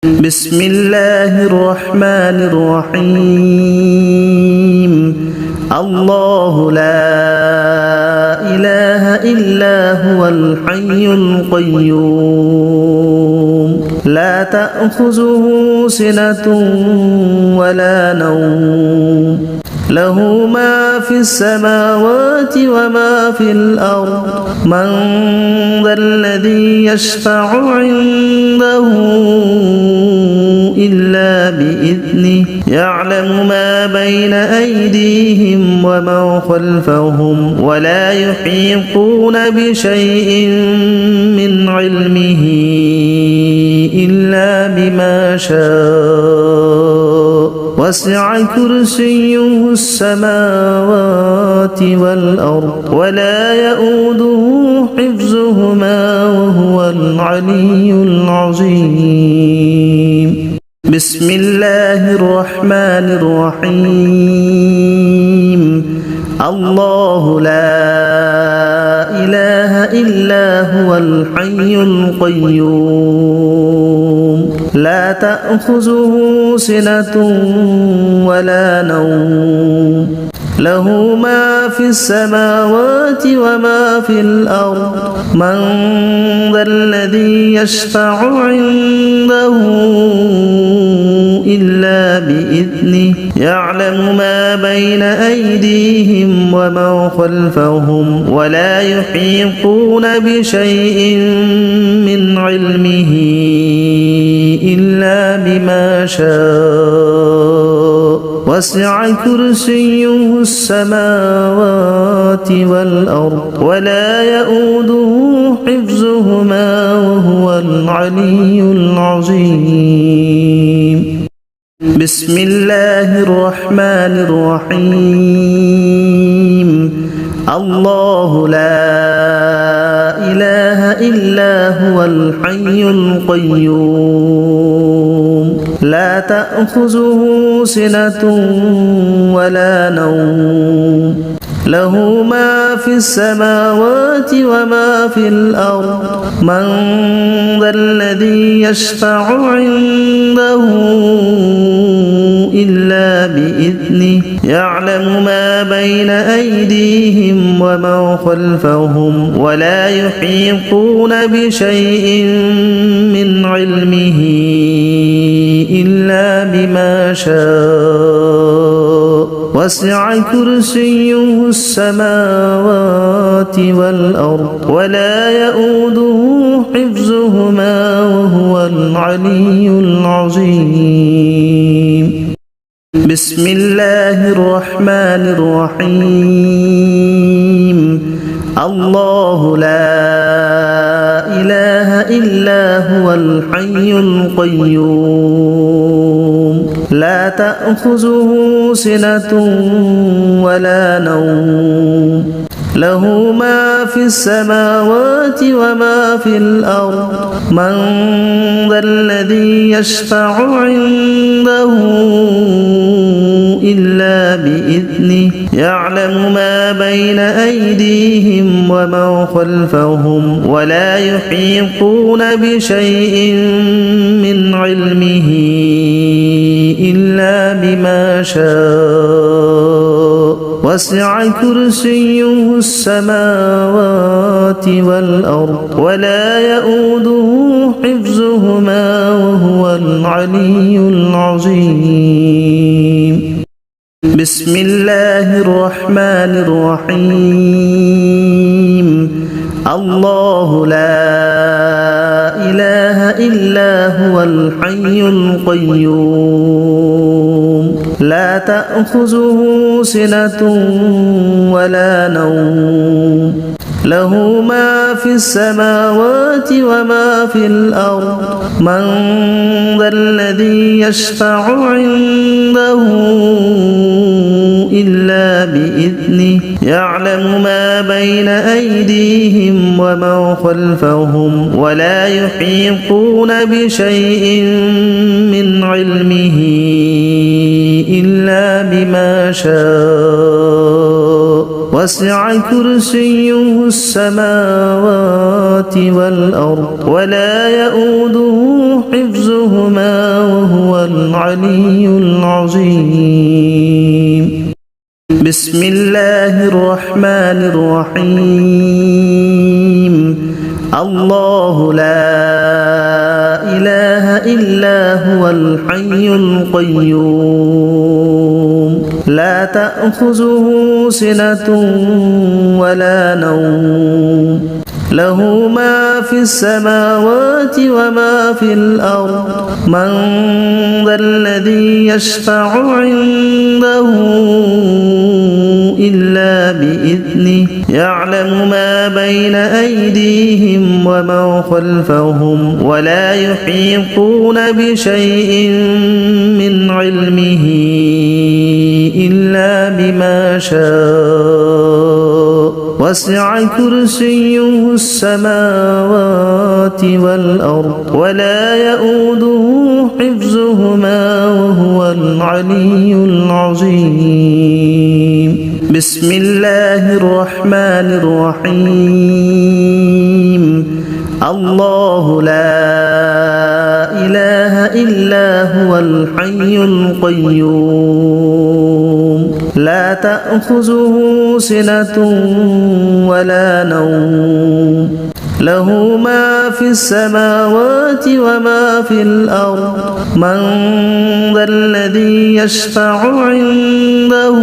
بسم الله الرحمن الرحيم الله لا إله إلا هو الحي القيوم لا تأخذه سنة ولا نوم له ما في السماوات وما في الأرض من ذا الذي يشفع عنده إلا بإذنه يعلم ما بين أيديهم وما خلفهم ولا يحيطون بشيء من علمه إلا بما شاء وسع كرسيه السماوات والأرض ولا يؤوده حفظهما وهو العلي العظيم بسم الله الرحمن الرحيم الله لا إله إلا هو الحي القيوم لا تأخذه سنة ولا نوم له ما في السماوات وما في الأرض من ذا الذي يشفع عنده إلا بإذنه يعلم ما بين أيديهم وما خلفهم ولا يحيطون بشيء من علمه إلا بما شاء وسع كرسيه السماوات والأرض ولا يؤوده حفظهما وهو العلي العظيم بسم الله الرحمن الرحيم الله لا إله إلا هو الحي القيوم لا تأخذه سنة ولا نوم له ما في السماوات وما في الأرض من ذا الذي يشفع عنده إلا بإذنه يعلم ما بين أيديهم وما خلفهم ولا يحيطون بشيء من علمه إلا بما شاء وسع كرسيه السماوات والأرض ولا يؤوده حفظهما وهو العلي العظيم بسم الله الرحمن الرحيم الله لا إله إلا هو الحي القيوم لا تأخذه سنة ولا نوم له ما في السماوات وما في الأرض من ذا الذي يشفع عنده إلا بإذنه يعلم ما بين أيديهم وما خلفهم ولا يحيطون بشيء من علمه إلا بما شاء وسع كرسيه السماوات والأرض ولا يؤوده حفظهما وهو العلي العظيم بسم الله الرحمن الرحيم الله لا إله إلا هو الحي القيوم لا تأخذه سنة ولا نوم له ما في السماوات وما في الأرض من ذا الذي يشفع عنده إلا بإذنه يعلم ما بين أيديهم وما خلفهم ولا يحيطون بشيء من علمه إلا بما شاء وسع كرسيه السماوات والأرض ولا يؤوده حفظهما حفظهما وهو العلي العظيم. بسم الله الرحمن الرحيم. الله لا إله إلا هو الحي القيوم لا تأخذه سنة ولا نوم له ما في السماوات وما في الأرض من ذا الذي يشفع عنده إلا بإذنه يعلم ما بين أيديهم وما خلفهم ولا يحيطون بشيء من علمه إلا بما شاء وسع كرسيه السماوات والأرض ولا يؤوده حفظهما وهو العلي العظيم. بسم الله الرحمن الرحيم. الله لا إله إلا هو الحي القيوم لا تأخذه سنة ولا نوم له ما في السماوات وما في الأرض من ذا الذي يشفع عنده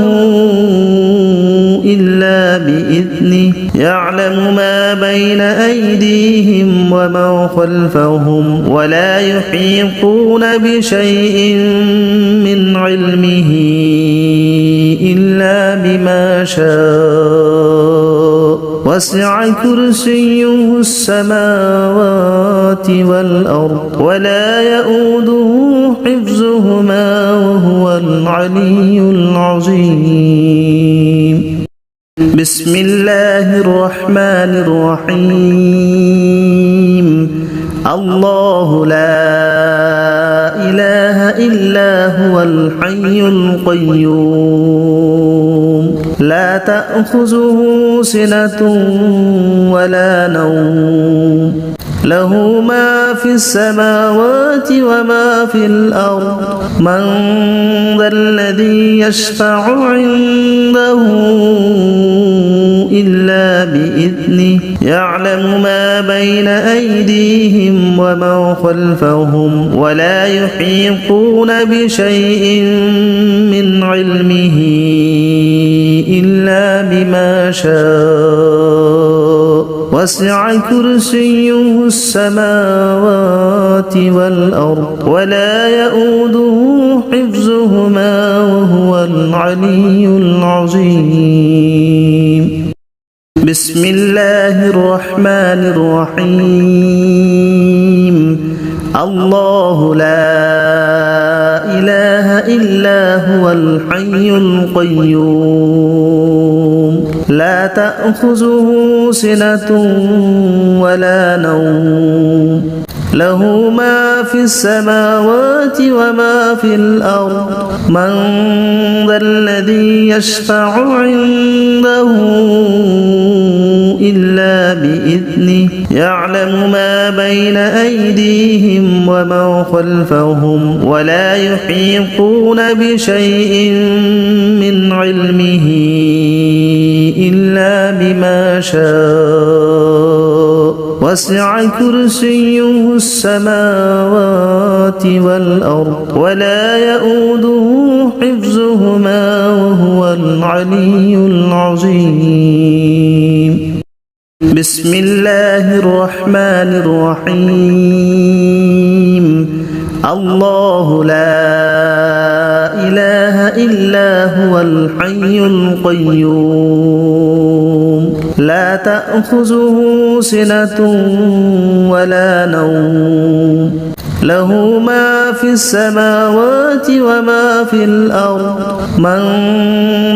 إلا بإذنه يعلم ما بين أيديهم وما خلفهم ولا يحيطون بشيء من علمه إلا بما شاء وسع كرسيه السماوات والأرض ولا يؤوده حفظهما وهو العلي العظيم. بسم الله الرحمن الرحيم. الله لا إله إلا هو الحي القيوم لا تأخذه سنة ولا نوم له ما في السماوات وما في الأرض من ذا الذي يشفع عنده إلا بإذنه يعلم ما بين أيديهم وما خلفهم ولا يحيطون بشيء من علمه إلا بما شاء وسع كرسيه السماوات والأرض ولا يؤوده حفظهما وهو العلي العظيم. بسم الله الرحمن الرحيم. الله لا إله إلا هو الحي القيوم لا تأخذه سنة ولا نوم له ما في السماوات وما في الأرض من ذا الذي يشفع عنده إلا بإذنه يعلم ما بين أيديهم وما خلفهم ولا يحيطون بشيء من علمه إلا بما شاء وسع كرسيه السماوات والأرض ولا يؤوده حفظهما وهو العلي العظيم. بسم الله الرحمن الرحيم. الله لا إله إلا هو الحي القيوم لا تأخذه سنة ولا نوم له ما في السماوات وما في الأرض من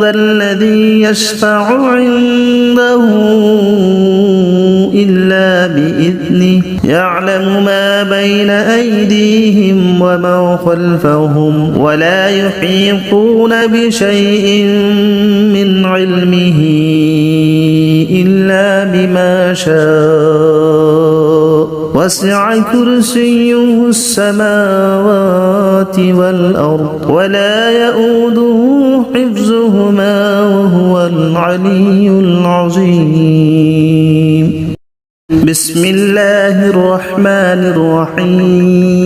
ذا الذي يشفع عنده إلا بإذنه يعلم ما بين أيديهم وما خلفهم ولا يحيطون بشيء من علمه إلا بما شاء وسع كرسيه السماوات والأرض ولا يؤوده حفظهما وهو العلي العظيم بسم الله الرحمن الرحيم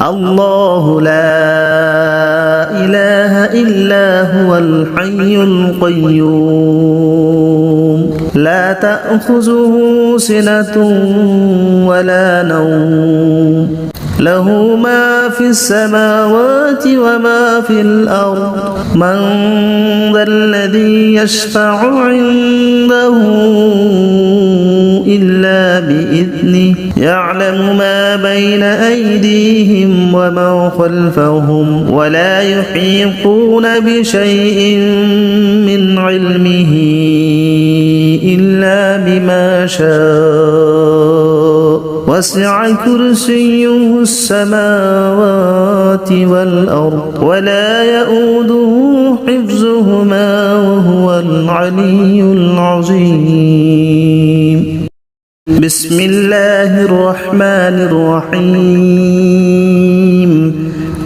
الله لا إله إلا هو الحي القيوم لا تأخذه سنة ولا نوم له ما في السماوات وما في الأرض من ذا الذي يشفع عنده إلا بإذنه يعلم ما بين أيديهم وما خلفهم ولا يحيطون بشيء من علمه إلا بما شاء وسع كرسيه السماوات والأرض ولا يؤوده حفظهما وهو العلي العظيم بسم الله الرحمن الرحيم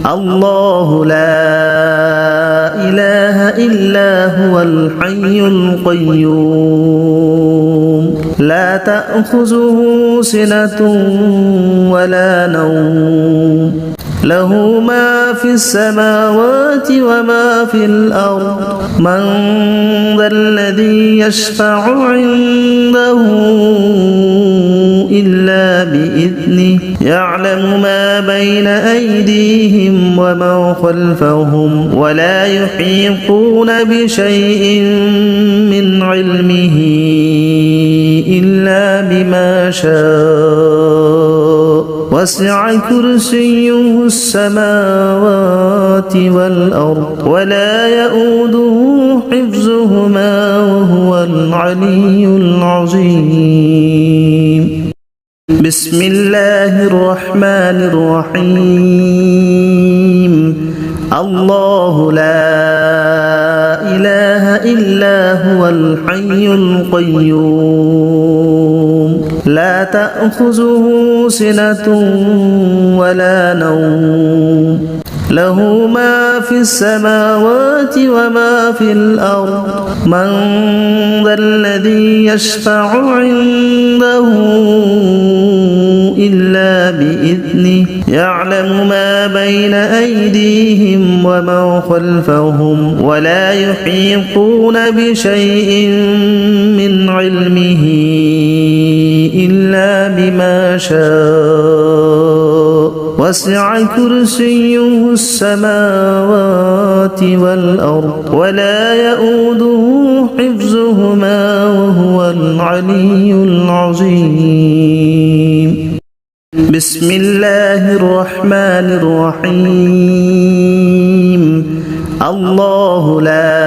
الله لا إله إلا هو الحي القيوم لا تأخذه سنة ولا نوم له ما في السماوات وما في الأرض من ذا الذي يشفع عنده إلا بإذنه يعلم ما بين أيديهم وما خلفهم ولا يحيطون بشيء من علمه إلا بما شاء وسع كرسيه السماوات والأرض ولا يؤوده حفظهما وهو العلي العظيم بسم الله الرحمن الرحيم الله لا إله إلا هو الحي القيوم لا تأخذه سنة ولا نوم له ما في السماوات وما في الأرض من ذا الذي يشفع عنده إلا بإذنه يعلم ما بين أيديهم وما خلفهم ولا يحيطون بشيء من علمه إلا بما شاء وسع كرسيه السماوات والأرض ولا يؤوده حفظهما وهو العلي العظيم بسم الله الرحمن الرحيم الله لا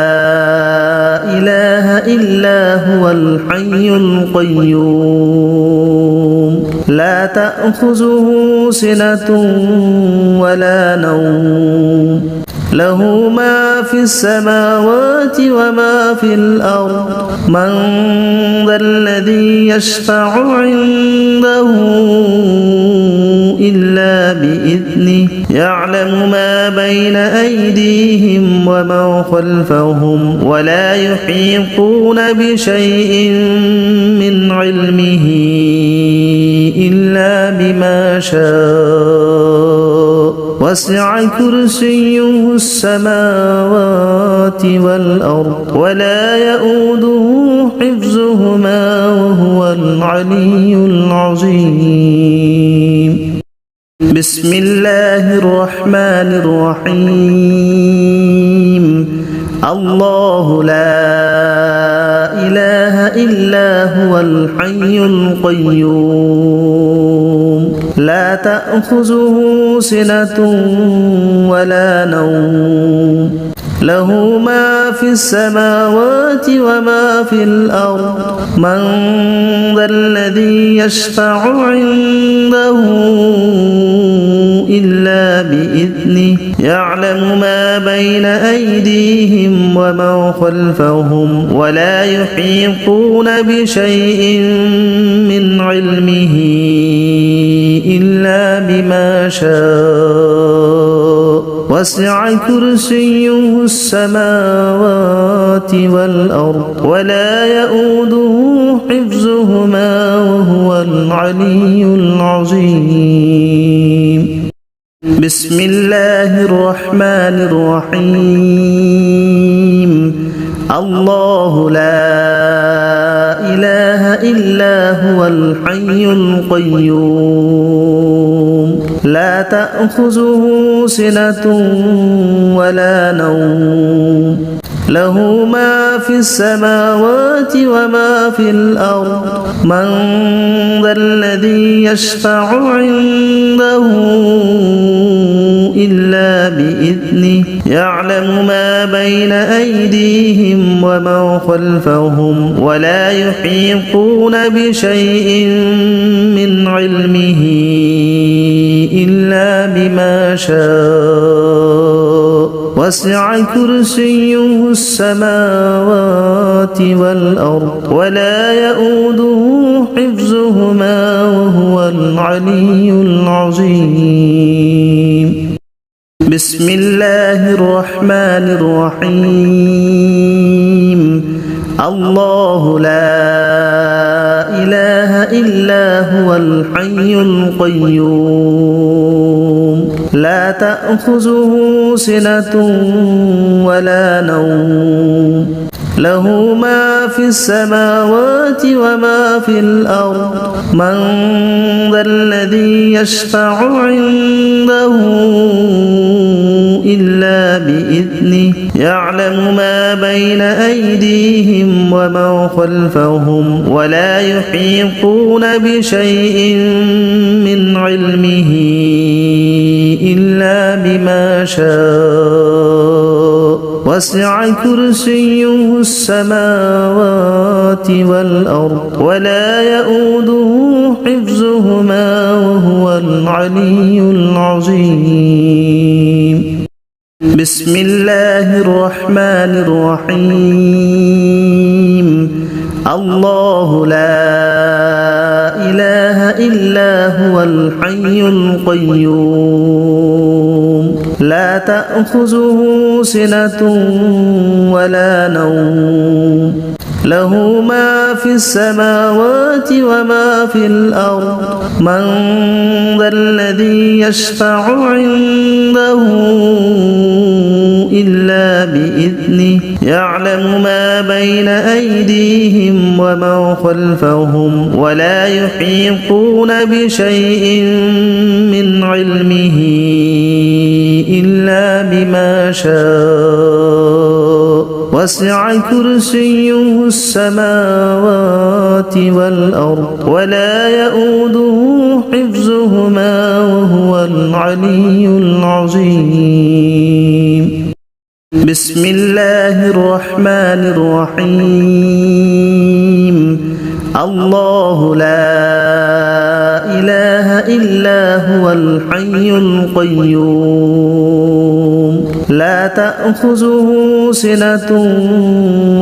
إله إلا هو الحي القيوم لا تأخذه سنة ولا نوم له ما في السماوات وما في الأرض من ذا الذي يشفع عنده إلا بإذنه يعلم ما بين أيديهم وما خلفهم ولا يحيطون بشيء من علمه إلا بما شاء وسع كرسيه السماوات والأرض ولا يؤوده حفظهما وهو العلي العظيم بسم الله الرحمن الرحيم الله لا إله إلا هو الحي القيوم لا تأخذه سنة ولا نوم له ما في السماوات وما في الأرض من ذا الذي يشفع عنده إلا بإذنه يعلم ما بين أيديهم وما خلفهم ولا يحيطون بشيء من علمه إلا بما شاء وسع كرسيه السماوات والأرض ولا يؤوده حفظهما وهو العلي العظيم. بسم الله الرحمن الرحيم. الله لا إله إلا هو الحي القيوم لا تأخذه سنة ولا نوم له ما في السماوات وما في الأرض من ذا الذي يشفع عنده إلا بإذنه يعلم ما بين أيديهم وما خلفهم ولا يحيطون بشيء من علمه إلا بما شاء وسع كرسيه السماوات والأرض ولا يؤوده حفظهما وهو العلي العظيم. بسم الله الرحمن الرحيم. الله لا إله إلا هو الحي القيوم لا تأخذه سنة ولا نوم له ما في السماوات وما في الأرض من ذا الذي يشفع عنده إلا بإذنه يعلم ما بين أيديهم وما خلفهم ولا يحيطون بشيء من علمه إلا بما شاء وسع كرسيه السماوات والأرض ولا يؤوده حفظهما وهو العلي العظيم. بسم الله الرحمن الرحيم. الله لا إله إلا هو الحي القيوم لا تأخذه سنة ولا نوم له ما في السماوات وما في الأرض من ذا الذي يشفع عنده إلا بإذنه يعلم ما بين أيديهم وما خلفهم ولا يحيطون بشيء من علمه إلا بما شاء وسع كرسيه السماوات والأرض ولا يؤوده حفظهما وهو العلي العظيم. بسم الله الرحمن الرحيم. الله لا إله إلا هو الحي القيوم لا تأخذه سنة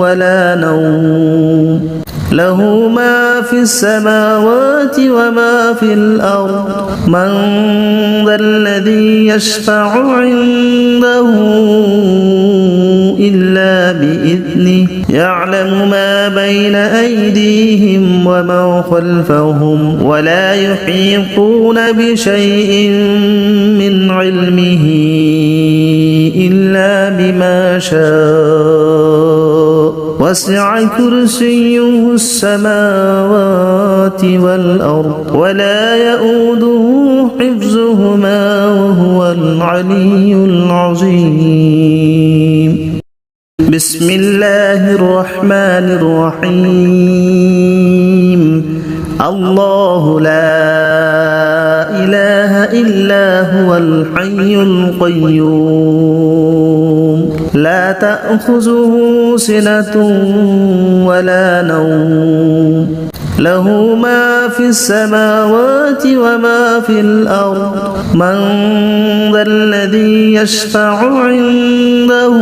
ولا نوم له ما في السماوات وما في الأرض من ذا الذي يشفع عنده إلا بإذنه يعلم ما بين أيديهم وما خلفهم ولا يحيطون بشيء من علمه إلا بما شاء وسع كرسيه السماوات والأرض ولا يؤوده حفظهما وهو العلي العظيم. بسم الله الرحمن الرحيم. الله لا إله إلا هو الحي القيوم لا تأخذه سنة ولا نوم له ما في السماوات وما في الأرض من ذا الذي يشفع عنده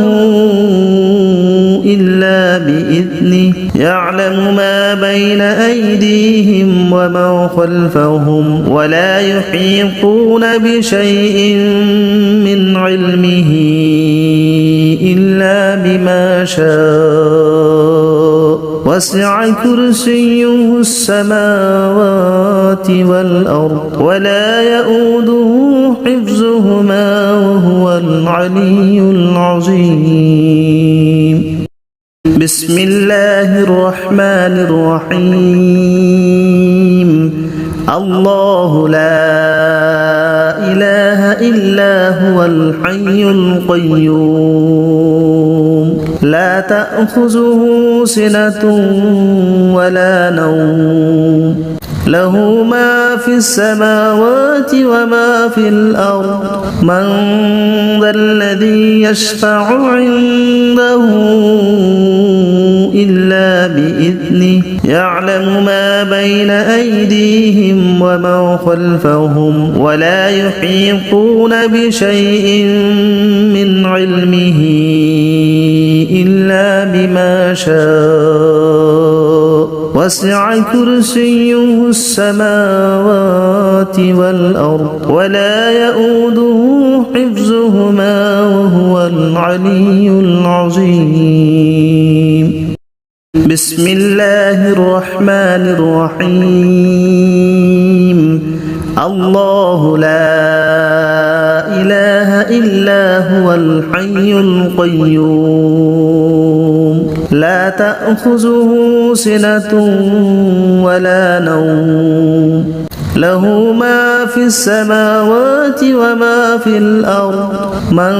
إلا بإذنه يعلم ما بين أيديهم وما خلفهم ولا يحيطون بشيء من علمه إلا بما شاء وسع كرسيه السماوات والأرض ولا يؤوده حفظهما وهو العلي العظيم بسم الله الرحمن الرحيم الله لا إله إلا هو الحي القيوم لا تأخذه سنة ولا نوم له ما في السماوات وما في الأرض من ذا الذي يشفع عنده إلا بإذنه يعلم ما بين أيديهم وما خلفهم ولا يحيطون بشيء من علمه إلا بما شاء وسع كرسيه السماوات والأرض ولا يؤوده حفظهما وهو العلي العظيم بسم الله الرحمن الرحيم الله لا إله إلا هو الحي القيوم لا تأخذه سنة ولا نوم له ما في السماوات وما في الأرض من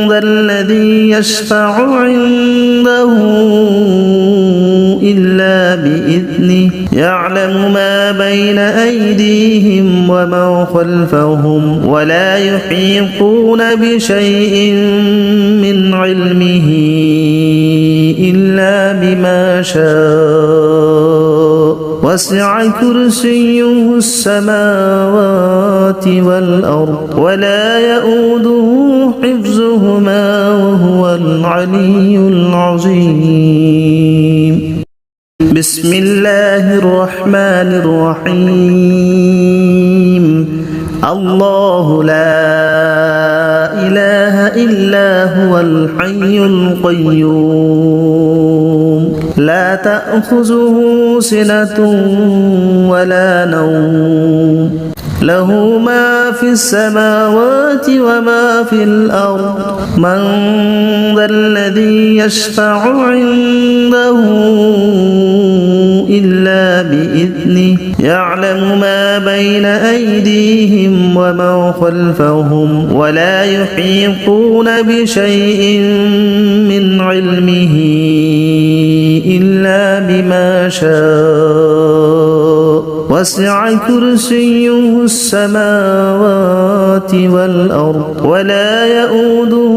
ذا الذي يشفع عنده إلا بإذنه يعلم ما بين أيديهم وما خلفهم ولا يحيطون بشيء من علمه إلا بما شاء وسع كرسيه السماوات والأرض ولا يؤوده حفظهما وهو العلي العظيم بسم الله الرحمن الرحيم الله لا إله إلا هو الحي القيوم لا تأخذه سنة ولا نوم له ما في السماوات وما في الأرض من ذا الذي يشفع عنده إلا بإذنه يعلم ما بين أيديهم وما خلفهم ولا يحيطون بشيء من علمه إلا بما شاء وسع كرسيه السماوات والأرض ولا يؤوده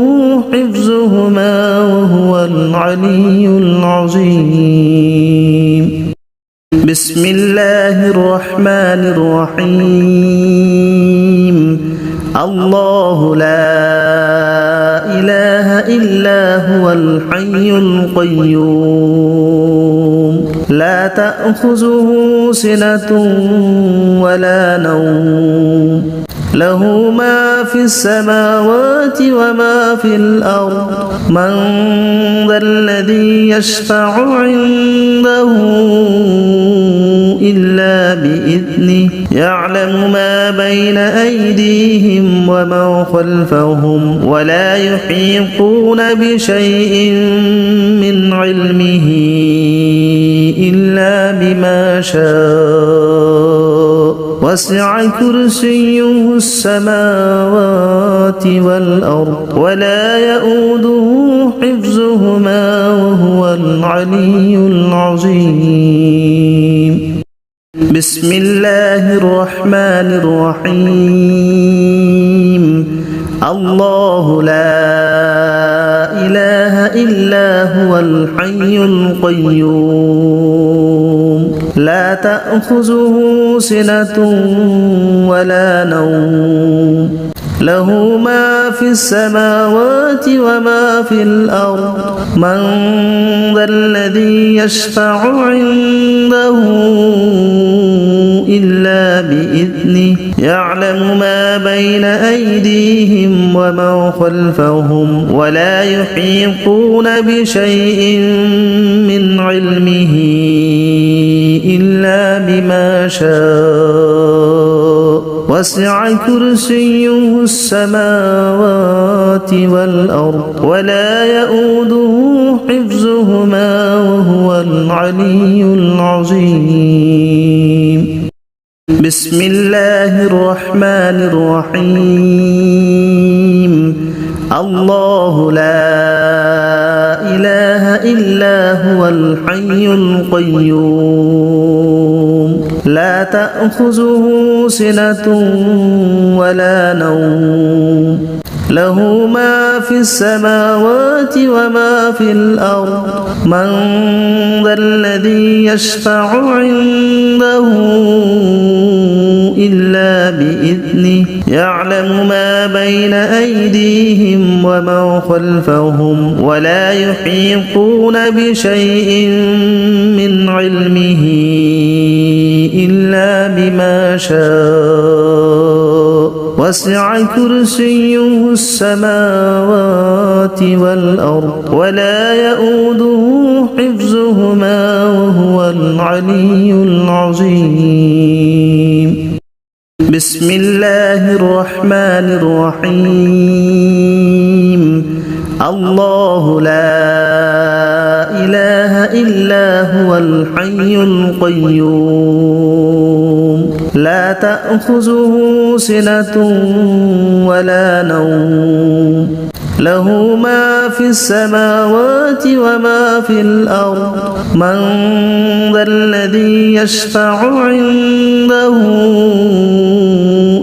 حفظهما وهو العلي العظيم بسم الله الرحمن الرحيم الله لا إله إلا هو الحي القيوم لا تأخذه سنة ولا نوم له ما في السماوات وما في الأرض من ذا الذي يشفع عنده إلا بإذنه يعلم ما بين أيديهم وما خلفهم ولا يحيطون بشيء من علمه إلا بما شاء وسع كرسيه السماوات والأرض ولا يؤوده حفظهما وهو العلي العظيم بسم الله الرحمن الرحيم الله لا إله إلا هو الحي القيوم لا تأخذه سنة ولا نوم له ما في السماوات وما في الأرض من ذا الذي يشفع عنده إلا بإذنه يعلم ما بين أيديهم وما خلفهم ولا يحيطون بشيء من علمه إلا بما شاء وسع كرسيه السماوات والأرض ولا يؤوده حفظهما وهو العلي العظيم بسم الله الرحمن الرحيم الله لا إله إلا هو الحي القيوم لا تأخذه سنة ولا نوم له ما في السماوات وما في الأرض من ذا الذي يشفع عنده إلا بإذنه يعلم ما بين أيديهم وما خلفهم ولا يحيطون بشيء من علمه إلا بما شاء وسع كرسيه السماوات والأرض ولا يؤوده حفظهما وهو العلي العظيم بسم الله الرحمن الرحيم الله لا إله إلا هو الحي القيوم لا تأخذه سنة ولا نوم له ما في السماوات وما في الأرض من ذا الذي يشفع عنده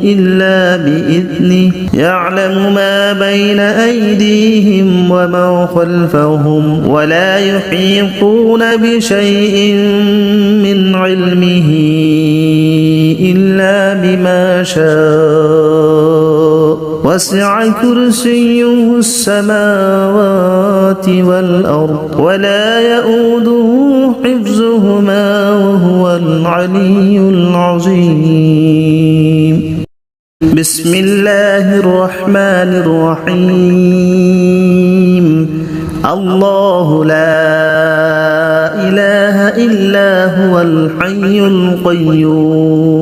إلا بإذنه يعلم ما بين أيديهم وما خلفهم ولا يحيطون بشيء من علمه إلا بما شاء وسع كرسيه السماوات والأرض ولا يؤوده حفظهما وهو العلي العظيم بسم الله الرحمن الرحيم الله لا إله إلا هو الحي القيوم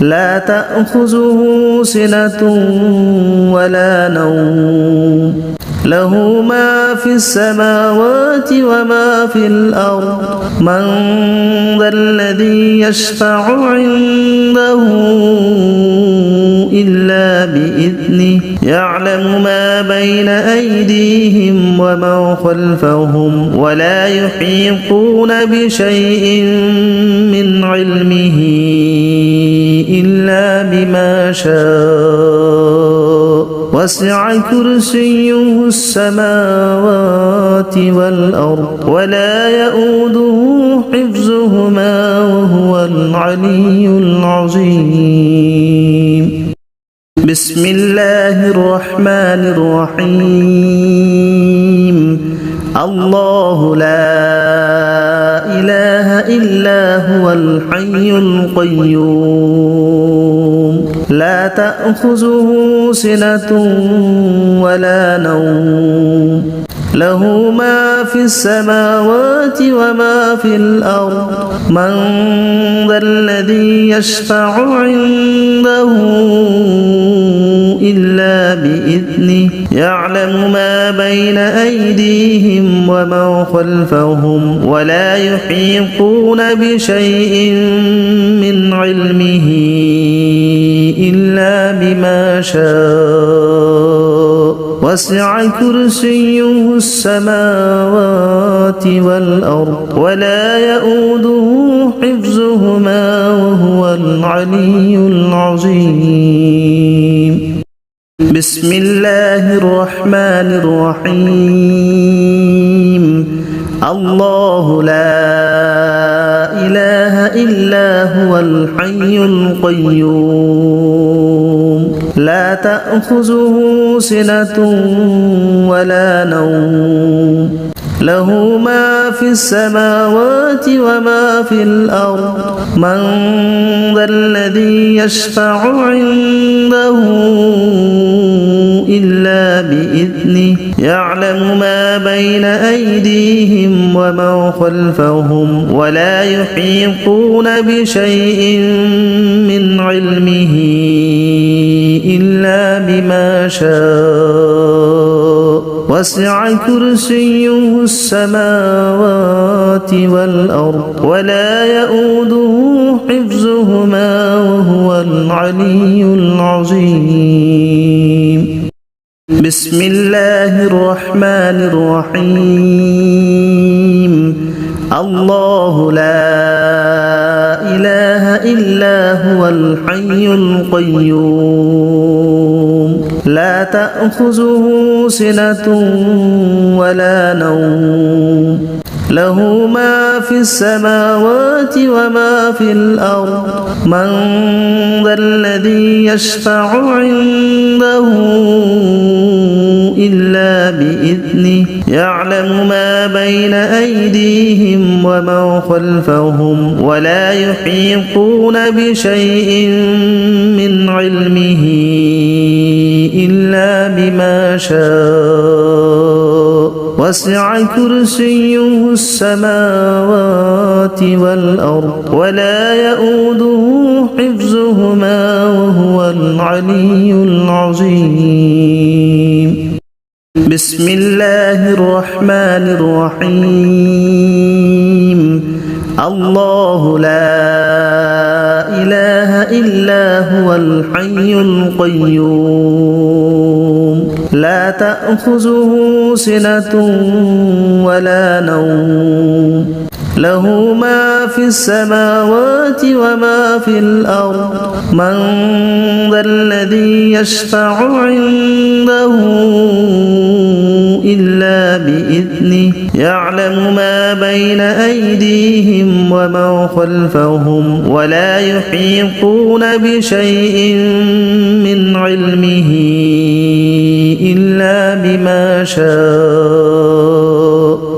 لا تأخذه سنة ولا نوم له ما في السماوات وما في الأرض من ذا الذي يشفع عنده إلا بإذنه يعلم ما بين أيديهم وما خلفهم ولا يحيطون بشيء من علمه إلا بما شاء وسع كرسيه السماوات والأرض ولا يؤوده حفظهما وهو العلي العظيم بسم الله الرحمن الرحيم الله لا إله إلا هو الحي القيوم لا تأخذه سنة ولا نوم له ما في السماوات وما في الأرض من ذا الذي يشفع عنده إلا بإذنه يعلم ما بين أيديهم وما خلفهم ولا يحيطون بشيء من علمه إلا بما شاء وسع كرسيه السماوات والأرض ولا يؤوده حفظهما وهو العلي العظيم بسم الله الرحمن الرحيم الله لا إله إلا هو الحي القيوم لا تأخذه سنة ولا نوم له ما في السماوات وما في الأرض من ذا الذي يشفع عنده إلا بإذنه يعلم ما بين أيديهم وما خلفهم ولا يحيطون بشيء من علمه إلا بما شاء وسع كرسيه السماوات والأرض ولا يؤوده حفظهما وهو العلي العظيم بسم الله الرحمن الرحيم الله لا إله إلا هو الحي القيوم لا تأخذه سنة ولا نوم له ما في السماوات وما في الأرض من ذا الذي يشفع عنده إلا بإذنه يعلم ما بين أيديهم وما خلفهم ولا يحيطون بشيء من علمه إلا بما شاء وسع كرسيه السماوات والأرض ولا يؤوده حفظهما وهو العلي العظيم بسم الله الرحمن الرحيم الله لا إله إلا هو الحي القيوم لا تأخذه سنة ولا نوم له ما في السماوات وما في الأرض من ذا الذي يشفع عنده إلا بإذنه يعلم ما بين أيديهم وما خلفهم ولا يحيطون بشيء من علمه إلا بما شاء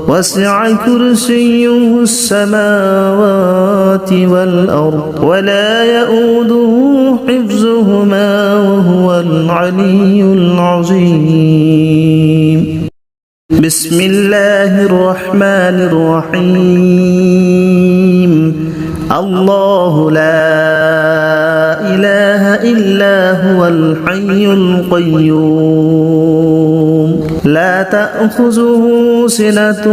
وسع كرسيه السماوات والأرض ولا يؤوده حفظهما وهو العلي العظيم بسم الله الرحمن الرحيم الله لا إله إلا هو الحي القيوم لا تأخذه سنة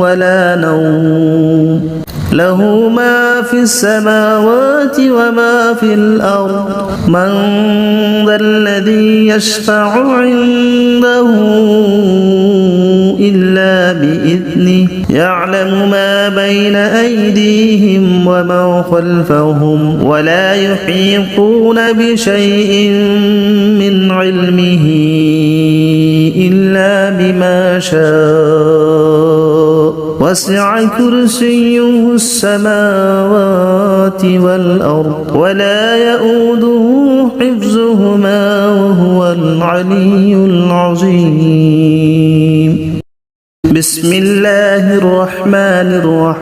ولا نوم له ما في السماوات وما في الأرض من ذا الذي يشفع عنده إلا بإذنه يعلم ما بين أيديهم وما خلفهم ولا يحيطون بشيء من علمه إلا بما شاء وسع كرسيه السماوات والأرض ولا يؤوده حفظهما وهو العلي العظيم بسم الله الرحمن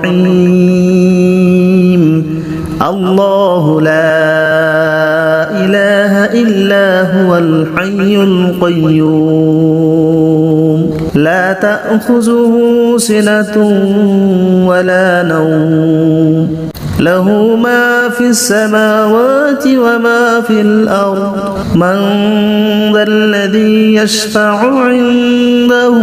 الرحيم الله لا إله إلا هو الحي القيوم لا تأخذه سنة ولا نوم له ما في السماوات وما في الأرض من ذا الذي يشفع عنده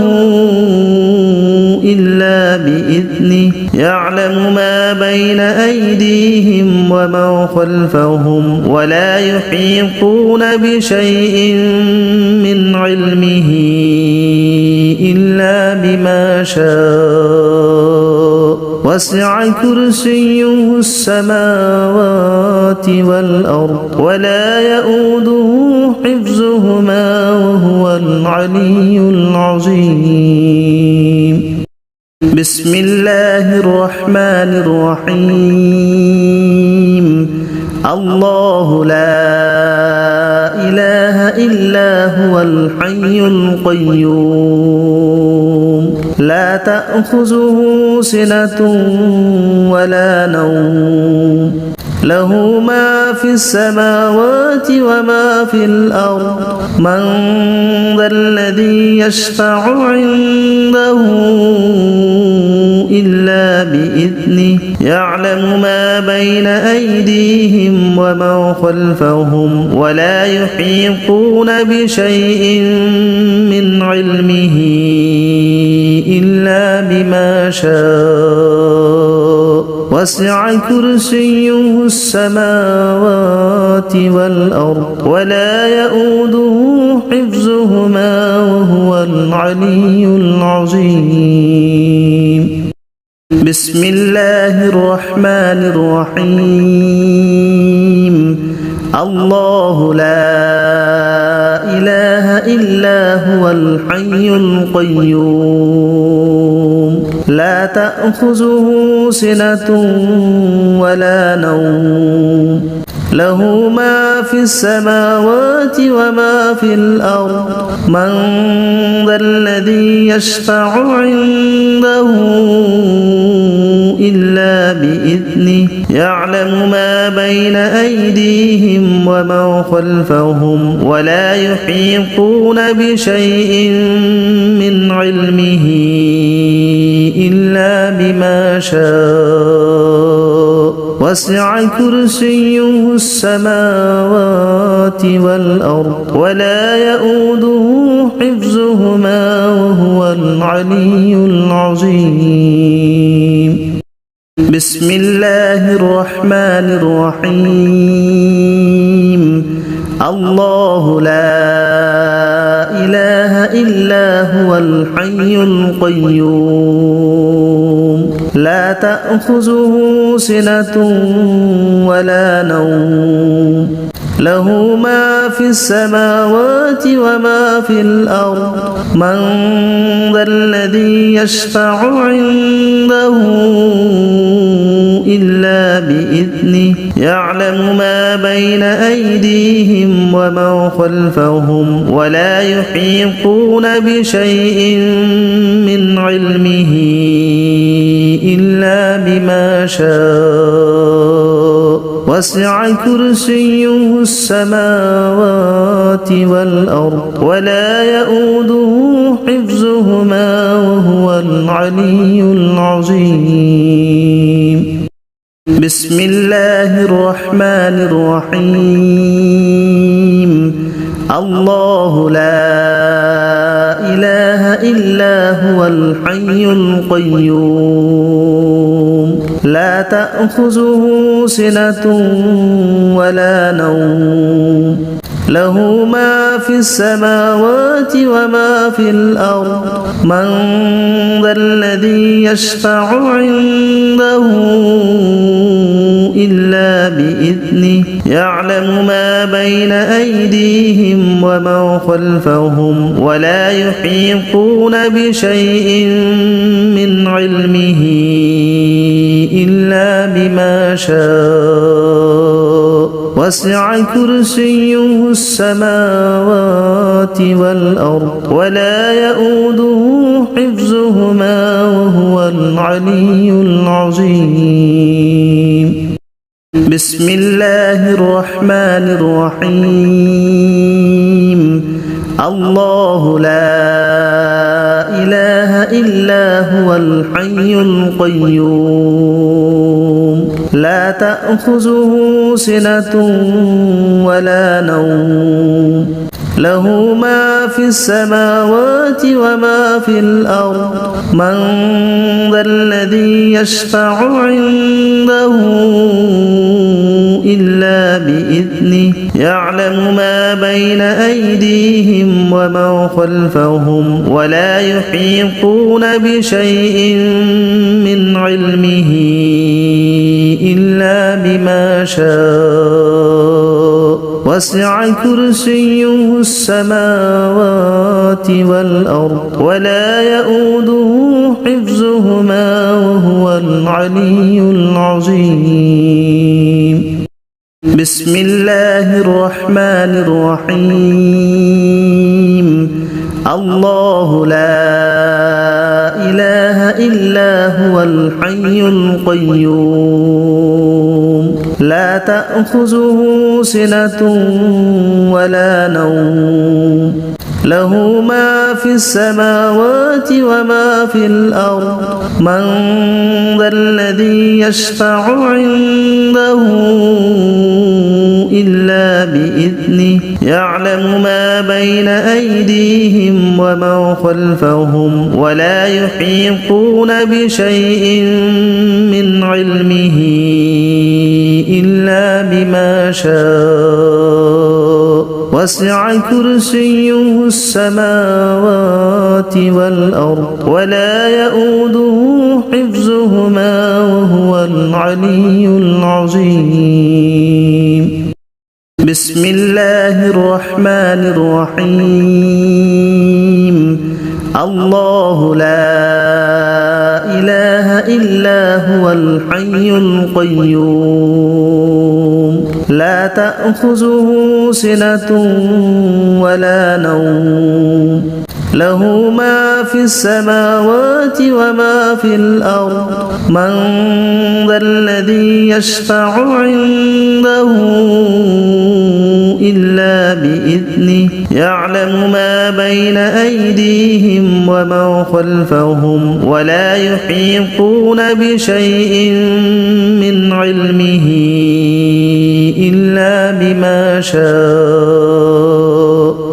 إلا بإذنه يعلم ما بين أيديهم وما خلفهم ولا يحيطون بشيء من علمه إلا بما شاء وسع كرسيه السماوات والأرض ولا يؤوده حفظهما العلي العظيم. بسم الله الرحمن الرحيم. الله لا إله إلا هو الحي القيوم لا تأخذه سنة ولا نوم له ما في السماوات وما في الأرض من ذا الذي يشفع عنده إلا بإذنه يعلم ما بين أيديهم وما خلفهم ولا يحيطون بشيء من علمه إلا بما شاء وسع كرسيه السماوات والأرض ولا يؤوده حفظهما وهو العلي العظيم. بسم الله الرحمن الرحيم. الله لا إله إلا هو الحي القيوم لا تأخذه سنة ولا نوم له ما في السماوات وما في الأرض من ذا الذي يشفع عنده إلا بإذنه يعلم ما بين أيديهم وما خلفهم ولا يحيطون بشيء من علمه إلا بما شاء وسع كرسيه السماوات والأرض ولا يؤوده حفظهما وهو العلي العظيم. بسم الله الرحمن الرحيم. الله لا إله إلا هو الحي القيوم لا تأخذه سنة ولا نوم له ما في السماوات وما في الأرض من ذا الذي يشفع عنده إلا بإذنه يعلم ما بين أيديهم وما خلفهم ولا يحيطون بشيء من علمه إلا بما شاء وسع كرسيه السماوات والأرض ولا يؤوده حفظهما وهو العلي العظيم. بسم الله الرحمن الرحيم. الله لا إله إلا هو الحي القيوم لا تأخذه سنة ولا نوم له ما في السماوات وما في الأرض من ذا الذي يشفع عنده إلا بإذنه يعلم ما بين أيديهم وما خلفهم ولا يحيطون بشيء من علمه إلا بما شاء وسع كرسيه السماوات والأرض ولا يؤوده حفظهما وهو العلي العظيم. بسم الله الرحمن الرحيم. الله لا إله إلا هو الحي القيوم لا تأخذه سنة ولا نوم له ما في السماوات وما في الأرض من ذا الذي يشفع عنده إلا بإذنه يعلم ما بين أيديهم وما خلفهم ولا يحيطون بشيء من علمه إلا بما شاء وسع كرسيه السماوات والأرض ولا يؤوده حفظهما وهو العلي العظيم. بسم الله الرحمن الرحيم. الله لا إله إلا هو الحي القيوم لا تأخذه سنة ولا نوم له ما في السماوات وما في الأرض من ذا الذي يشفع عنده إلا بإذنه يعلم ما بين أيديهم وما خلفهم ولا يحيطون بشيء من علمه إلا بما شاء وسع كرسيه السماوات والأرض ولا يؤوده حفظهما وهو العلي العظيم. بسم الله الرحمن الرحيم. الله لا إله إلا هو الحي القيوم لا تأخذه سنة ولا نوم له ما في السماوات وما في الأرض من ذا الذي يشفع عنده إلا بإذنه يعلم ما بين أيديهم وما خلفهم ولا يحيطون بشيء من علمه إلا بما شاء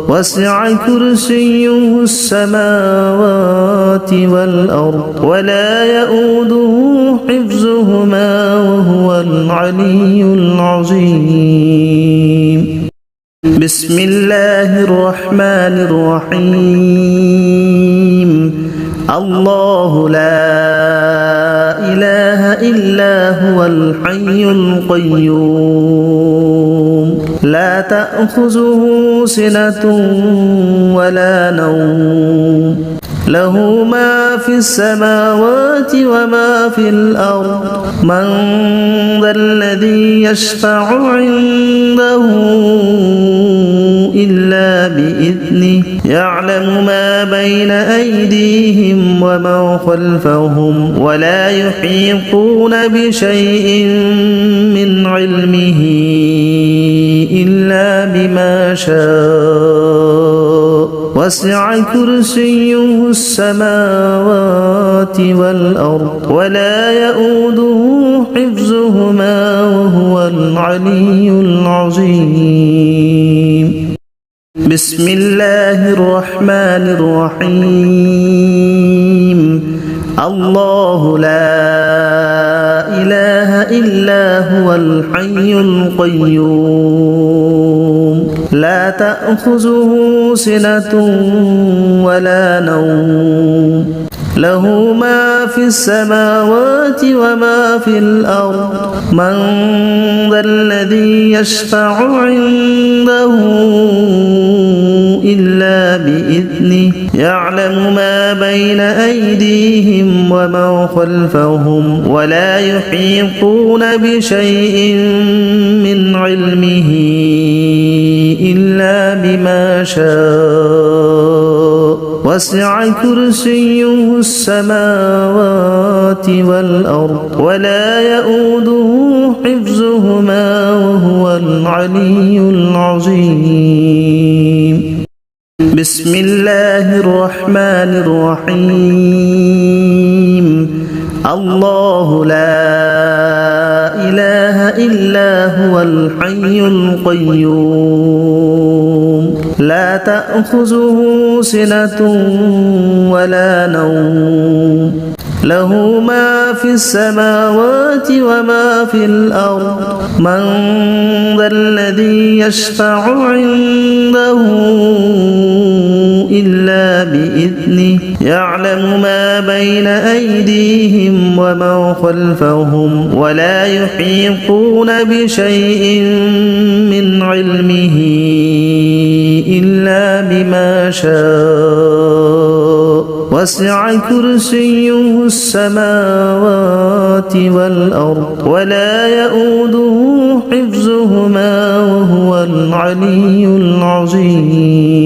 وسع كرسيه السماوات والأرض ولا يؤوده حفظهما وهو العلي العظيم. بسم الله الرحمن الرحيم. الله لا إله إلا هو الحي القيوم لا تأخذه سنة ولا نوم له ما في السماوات وما في الأرض من ذا الذي يشفع عنده إلا بإذنه يعلم ما بين أيديهم وما خلفهم ولا يحيطون بشيء من علمه إلا بما شاء وسع كرسيه السماوات والأرض ولا يؤوده حفظهما وهو العلي العظيم. بسم الله الرحمن الرحيم. الله لا إله إلا هو الحي القيوم لا تأخذه سنة ولا نوم له ما في السماوات وما في الأرض من ذا الذي يشفع عنده إلا بإذنه يعلم ما بين أيديهم وما خلفهم ولا يحيطون بشيء من علمه إلا بما شاء وسع كرسيه السماوات والأرض ولا يؤوده حفظهما وهو العلي العظيم. بسم الله الرحمن الرحيم. الله لا إله إلا هو الحي القيوم لا تأخذه سنة ولا نوم له ما في السماوات وما في الأرض من ذا الذي يشفع عنده إلا بإذنه يعلم ما ما بين أيديهم وما خلفهم ولا يحيطون بشيء من علمه إلا بما شاء وسع كرسيه السماوات والأرض ولا يؤوده حفظهما وهو العلي العظيم.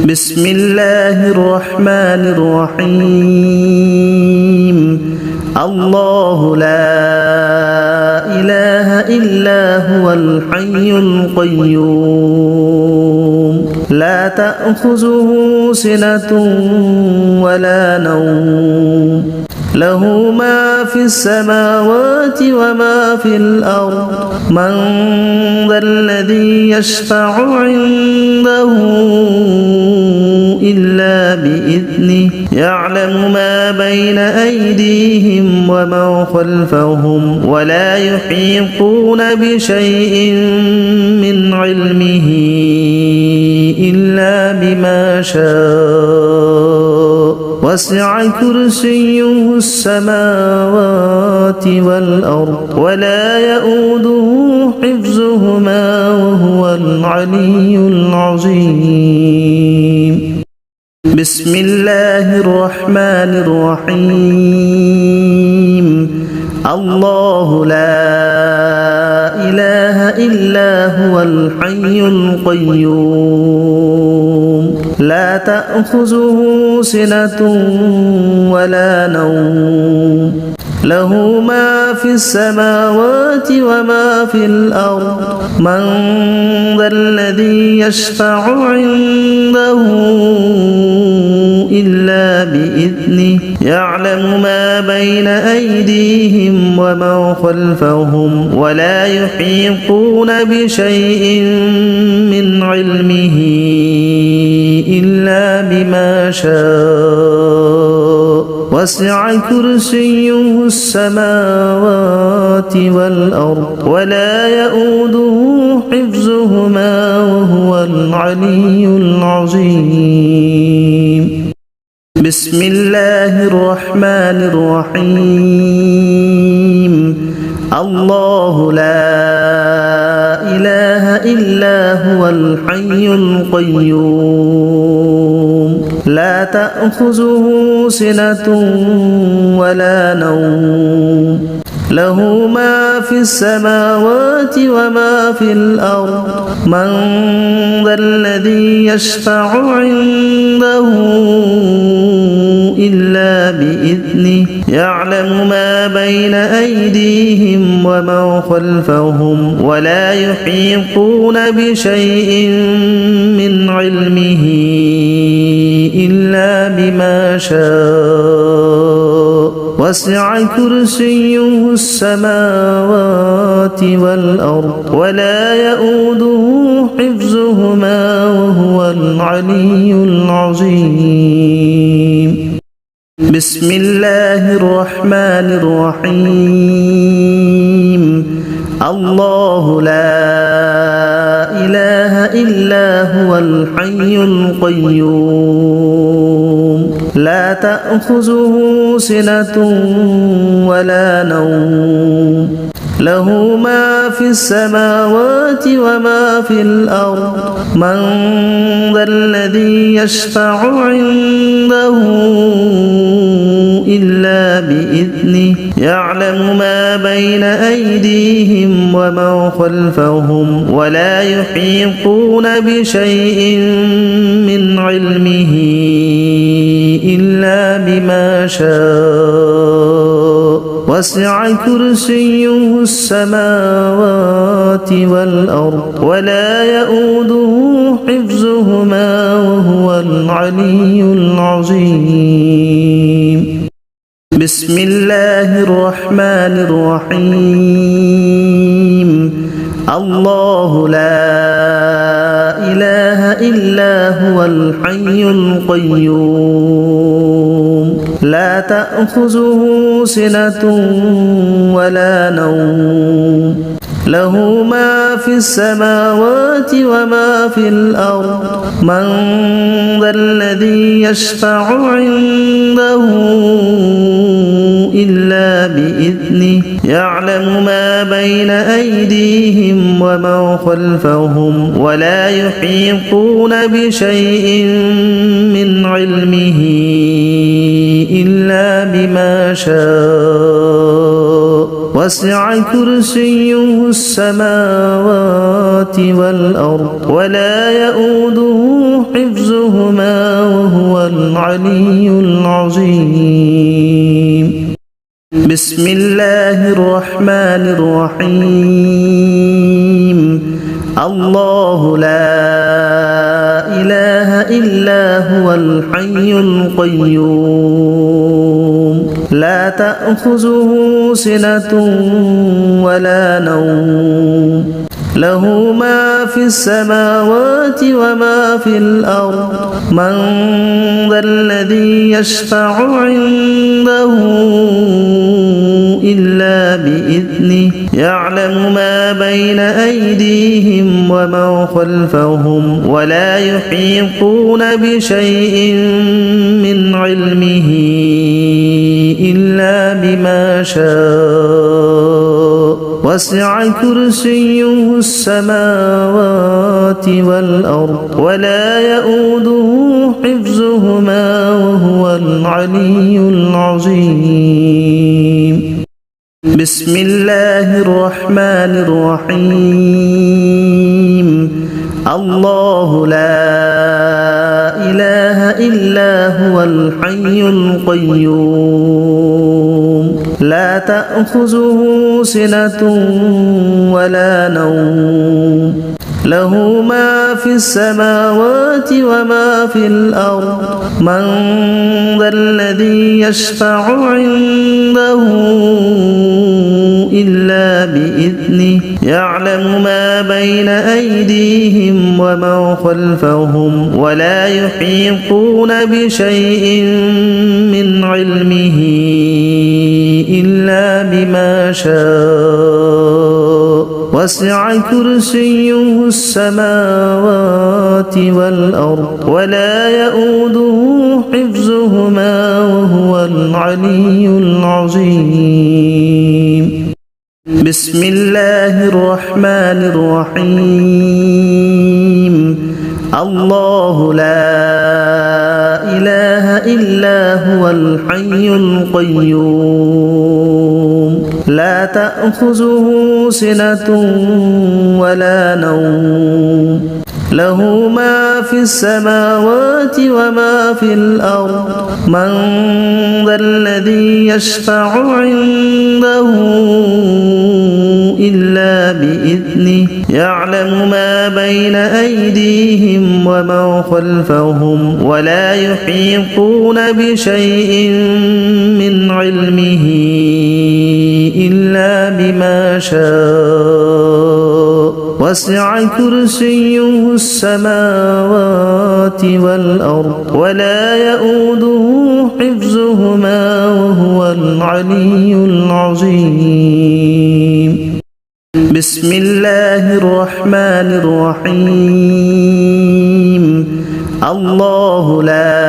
بسم الله الرحمن الرحيم. الله لا إله إلا هو الحي القيوم لا تأخذه سنة ولا نوم له ما في السماوات وما في الأرض من ذا الذي يشفع عنده إلا بإذنه يعلم ما بين أيديهم وما خلفهم ولا يحيطون بشيء من علمه إلا بما شاء وسع كرسيه السماوات والأرض ولا يؤوده حفظهما وهو العلي العظيم. بسم الله الرحمن الرحيم. الله لا إله إلا هو الحي القيوم لا تأخذه سنة ولا نوم له ما في السماوات وما في الأرض من ذا الذي يشفع عنده إلا بإذنه يعلم ما بين أيديهم وما خلفهم ولا يحيطون بشيء من علمه إلا بما شاء وسع كرسيه السماوات والأرض ولا يؤوده حفظهما وهو العلي العظيم. بسم الله الرحمن الرحيم. الله لا إله إلا هو الحي القيوم لا تأخذه سنة ولا نوم له ما في السماوات وما في الأرض من ذا الذي يشفع عنده إلا بإذنه يعلم ما بين أيديهم وما خلفهم ولا يحيطون بشيء من علمه إلا بما شاء وسع كرسيه السماوات والأرض ولا يؤوده حفظهما وهو العلي العظيم. بسم الله الرحمن الرحيم. الله لا إله إلا هو الحي القيوم لا تأخذه سنة ولا نوم له ما في السماوات وما في الأرض من ذا الذي يشفع عنده إلا بإذنه يعلم ما بين أيديهم وما خلفهم ولا يحيطون بشيء من علمه إلا بما شاء وسع كرسيه السماوات والأرض ولا يؤوده حفظهما وهو العلي العظيم. بسم الله الرحمن الرحيم. الله لا إله إلا هو الحي القيوم لا تأخذه سنة ولا نوم له ما في السماوات وما في الأرض من ذا الذي يشفع عنده إلا بإذنه يعلم ما بين أيديهم وما خلفهم ولا يحيطون بشيء من علمه إلا بما شاء وسع كرسيه السماوات والأرض ولا يؤوده حفظهما وهو العلي العظيم بسم الله الرحمن الرحيم الله لا إله إلا هو الحي القيوم لا تأخذه سنة ولا نوم له ما في السماوات وما في الأرض من ذا الذي يشفع عنده إلا بإذنه يعلم ما بين أيديهم وما خلفهم ولا يحيطون بشيء من علمه إلا بما شاء وسع كرسيه السماوات والأرض ولا يؤوده حفظهما وهو العلي العظيم بسم الله الرحمن الرحيم الله لا إله إلا هو الحي القيوم لا تأخذه سنة ولا نوم له ما في السماوات وما في الأرض من ذا الذي يشفع عنده إلا بإذنه يعلم ما بين أيديهم وما خلفهم ولا يحيطون بشيء من علمه إلا بما شاء وسع كرسيه السماوات والأرض ولا يؤوده حفظهما وهو العلي العظيم بسم الله الرحمن الرحيم الله لا إله إلا هو الحي القيوم لا تأخذه سنة ولا نوم له ما في السماوات وما في الأرض من ذا الذي يشفع عنده إلا بإذنه يعلم ما بين أيديهم وما خلفهم ولا يحيطون بشيء من علمه إلا بما شاء وسع كرسيه السماوات والأرض ولا يؤوده حفظهما وهو العلي العظيم بسم الله الرحمن الرحيم الله لا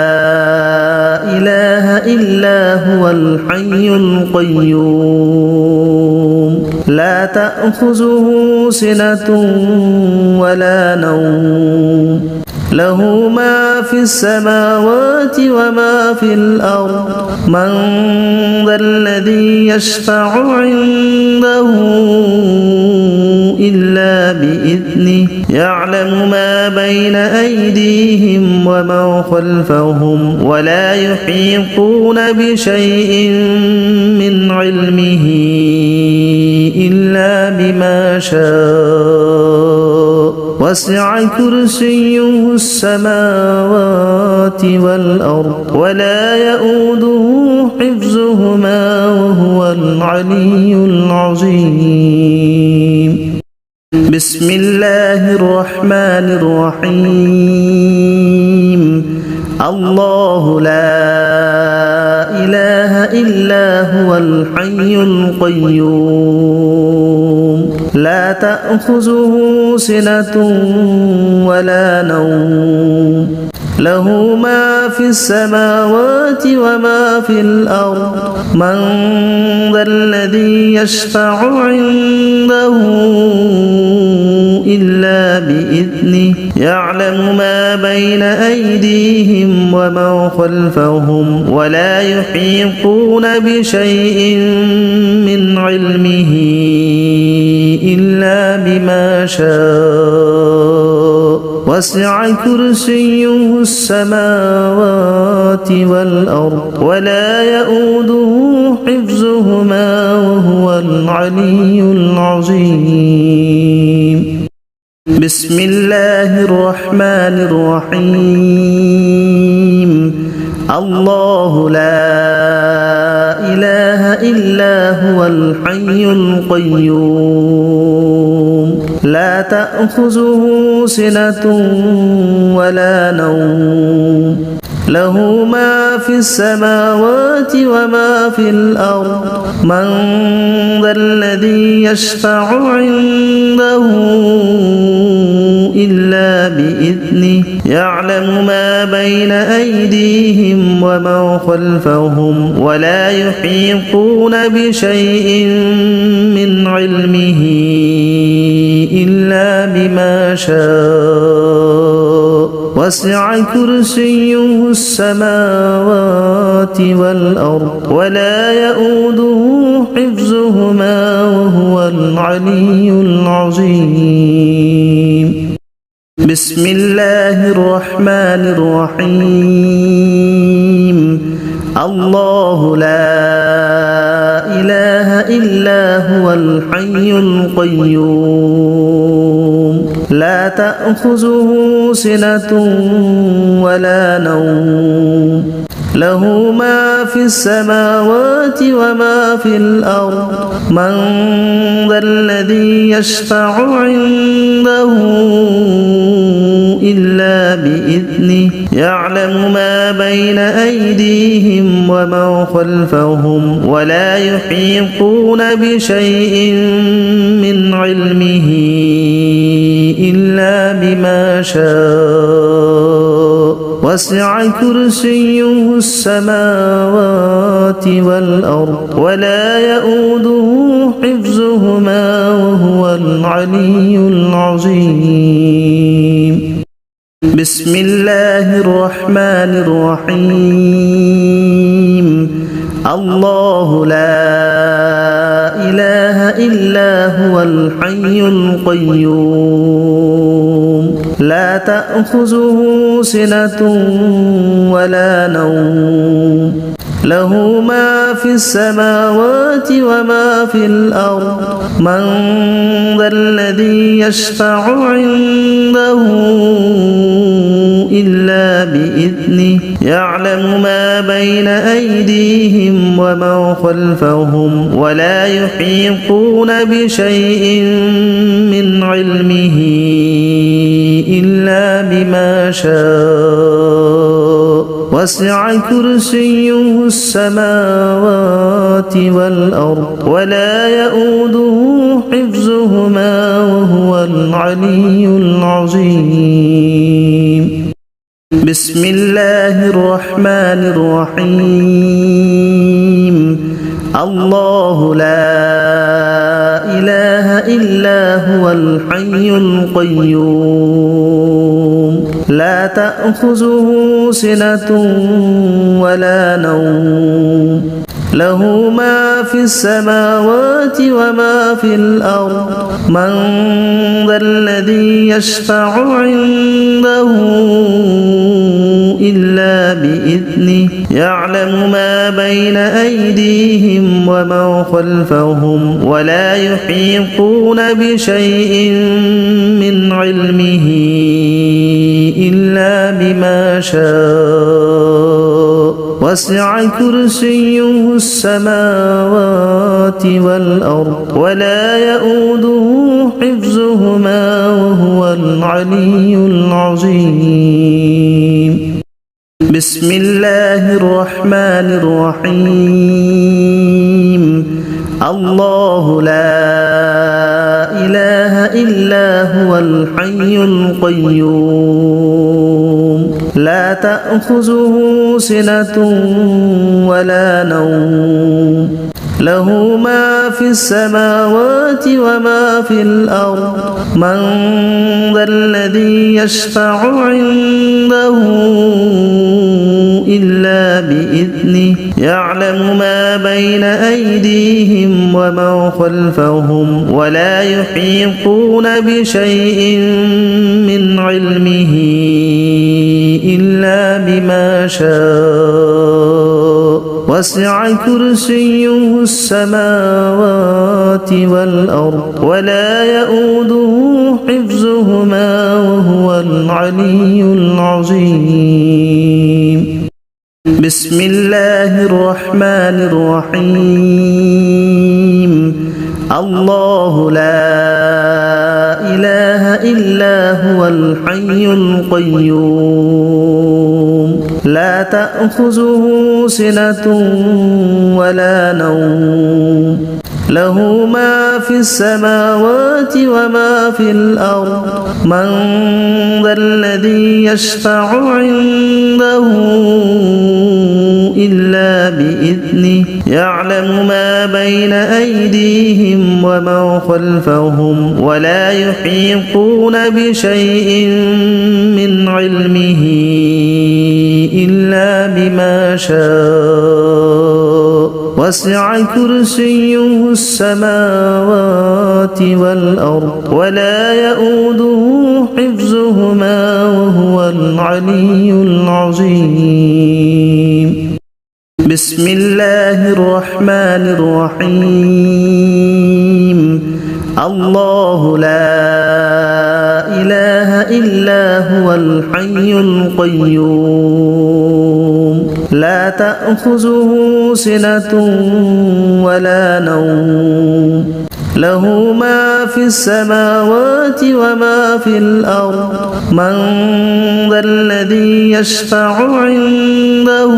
إله إلا هو الحي القيوم لا تأخذه سنة ولا نوم له ما في السماوات وما في الأرض من ذا الذي يشفع عنده إلا بإذنه يعلم ما بين أيديهم وما خلفهم ولا يحيطون بشيء من علمه إلا بما شاء وسع كرسيه السماوات والأرض ولا يؤوده حفظهما وهو العلي العظيم بسم الله الرحمن الرحيم الله لا إله إلا هو الحي القيوم لا تأخذه سنة ولا نوم له ما في السماوات وما في الأرض من ذا الذي يشفع عنده إلا بإذنه يعلم ما بين أيديهم وما خلفهم ولا يحيطون بشيء من علمه إلا بما شاء وسع كرسيه السماوات والأرض ولا يؤوده حفظهما وهو العلي العظيم بسم الله الرحمن الرحيم الله لا إله إلا هو الحي القيوم لا تأخذه سنة ولا نوم له ما في السماوات وما في الأرض من ذا الذي يشفع عنده إلا بإذنه يعلم ما بين أيديهم وما خلفهم ولا يحيطون بشيء من علمه إلا بما شاء وسع كرسيه السماوات والأرض ولا يؤوده حفظهما وهو العلي العظيم بسم الله الرحمن الرحيم الله لا إله إلا هو الحي القيوم لا تأخذه سنة ولا نوم له ما في السماوات وما في الأرض من ذا الذي يشفع عنده إلا بإذنه يعلم ما بين أيديهم وما خلفهم ولا يحيطون بشيء من علمه إلا بما شاء وسع كرسيه السماوات والأرض ولا يؤوده حفظهما وهو العلي العظيم بسم الله الرحمن الرحيم الله لا إله إلا هو الحي القيوم لا تأخذه سنة ولا نوم له ما في السماوات وما في الأرض من ذا الذي يشفع عنده إلا بإذنه يعلم ما بين أيديهم وما خلفهم ولا يحيطون بشيء من علمه إلا بما شاء وسع كرسيه السماوات والأرض ولا يؤوده حفظهما وهو العلي العظيم بسم الله الرحمن الرحيم الله لا إله إلا هو الحي القيوم لا تأخذه سنة ولا نوم له ما في السماوات وما في الأرض من ذا الذي يشفع عنده إلا بإذنه يعلم ما بين أيديهم وما خلفهم ولا يحيطون بشيء من علمه إلا بما شاء وسع كرسيه السماوات والأرض ولا يؤوده حفظهما وهو العلي العظيم بسم الله الرحمن الرحيم الله لا هو الحي القيوم لا تأخذه سنة ولا نوم له ما في السماوات وما في الأرض من ذا الذي يشفع عنده إلا بإذنه يعلم ما بين أيديهم وما خلفهم ولا يحيطون بشيء من علمه إلا بما شاء وسع كرسيه السماوات والأرض ولا يؤوده حفظهما وهو العلي العظيم بسم الله الرحمن الرحيم الله لا إله إلا هو الحي القيوم لا تأخذه سنة ولا نوم له ما في السماوات وما في الأرض من ذا الذي يشفع عنده إلا بإذنه يعلم ما بين أيديهم وما خلفهم ولا يحيطون بشيء من علمه إلا بما شاء وسع كرسيه السماوات والأرض ولا يؤوده حفظهما وهو العلي العظيم بسم الله الرحمن الرحيم الله لا إله إلا هو الحي القيوم لا تأخذه سنة ولا نوم له ما في السماوات وما في الأرض من ذا الذي يشفع عنده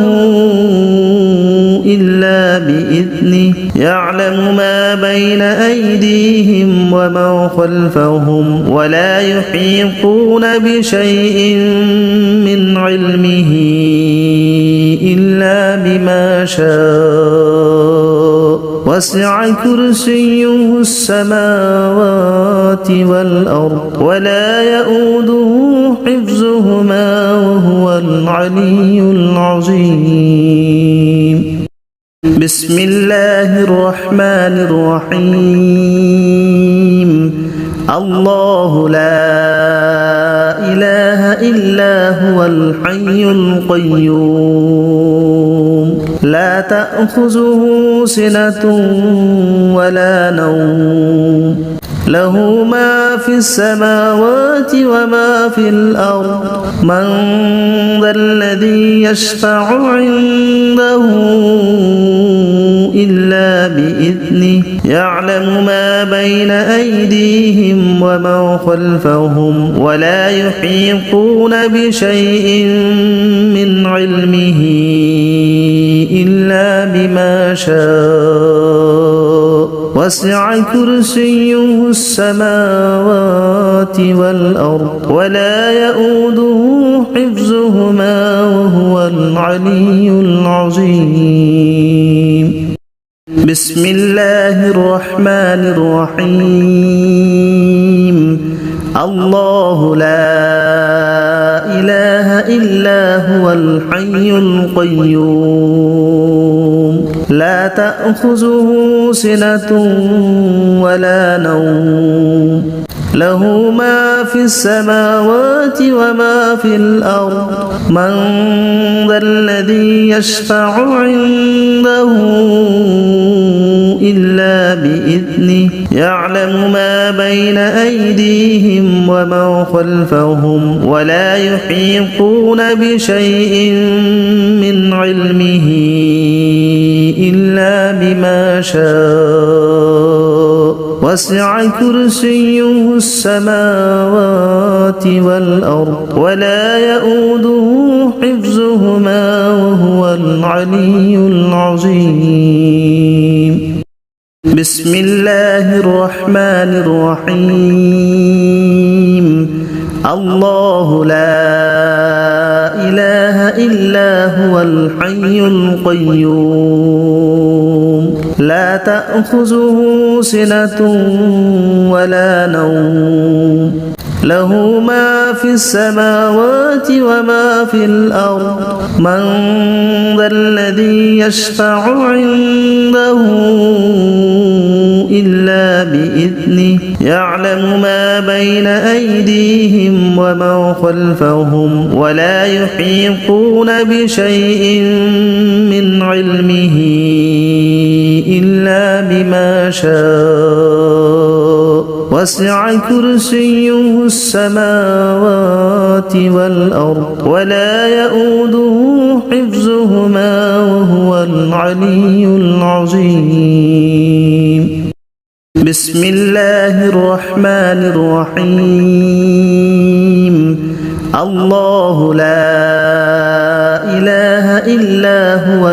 إلا بإذنه يعلم ما بين أيديهم وما خلفهم ولا يحيطون بشيء من علمه إلا بما شاء وسع كرسيه السماوات والأرض ولا يؤوده حفظهما وهو العلي العظيم بسم الله الرحمن الرحيم الله لا إله إلا هو الحي القيوم لا تأخذه سنة ولا نوم له ما في السماوات وما في الأرض من ذا الذي يشفع عنده إلا بإذنه يعلم ما بين أيديهم وما خلفهم ولا يحيطون بشيء من علمه إلا بما شاء وسع كرسيه السماوات والأرض ولا يؤوده حفظهما وهو العلي العظيم بسم الله الرحمن الرحيم الله لا إله إلا هو الحي القيوم لا تأخذه سنة ولا نوم له ما في السماوات وما في الأرض من ذا الذي يشفع عنده إلا بإذنه يعلم ما بين أيديهم وما خلفهم ولا يحيطون بشيء من علمه إلا بما شاء وسع كرسيه السماوات والأرض ولا يؤوده حفظهما وهو العلي العظيم بسم الله الرحمن الرحيم الله لا إله إلا هو الحي القيوم لا تأخذه سنة ولا نوم له ما في السماوات وما في الأرض من ذا الذي يشفع عنده إلا بإذنه يعلم ما بين أيديهم وما خلفهم ولا يحيطون بشيء من علمه إلا بما شاء وسع كرسيه السماوات والأرض ولا يؤوده حفظهما وهو العلي العظيم بسم الله الرحمن الرحيم الله لا إله إلا هو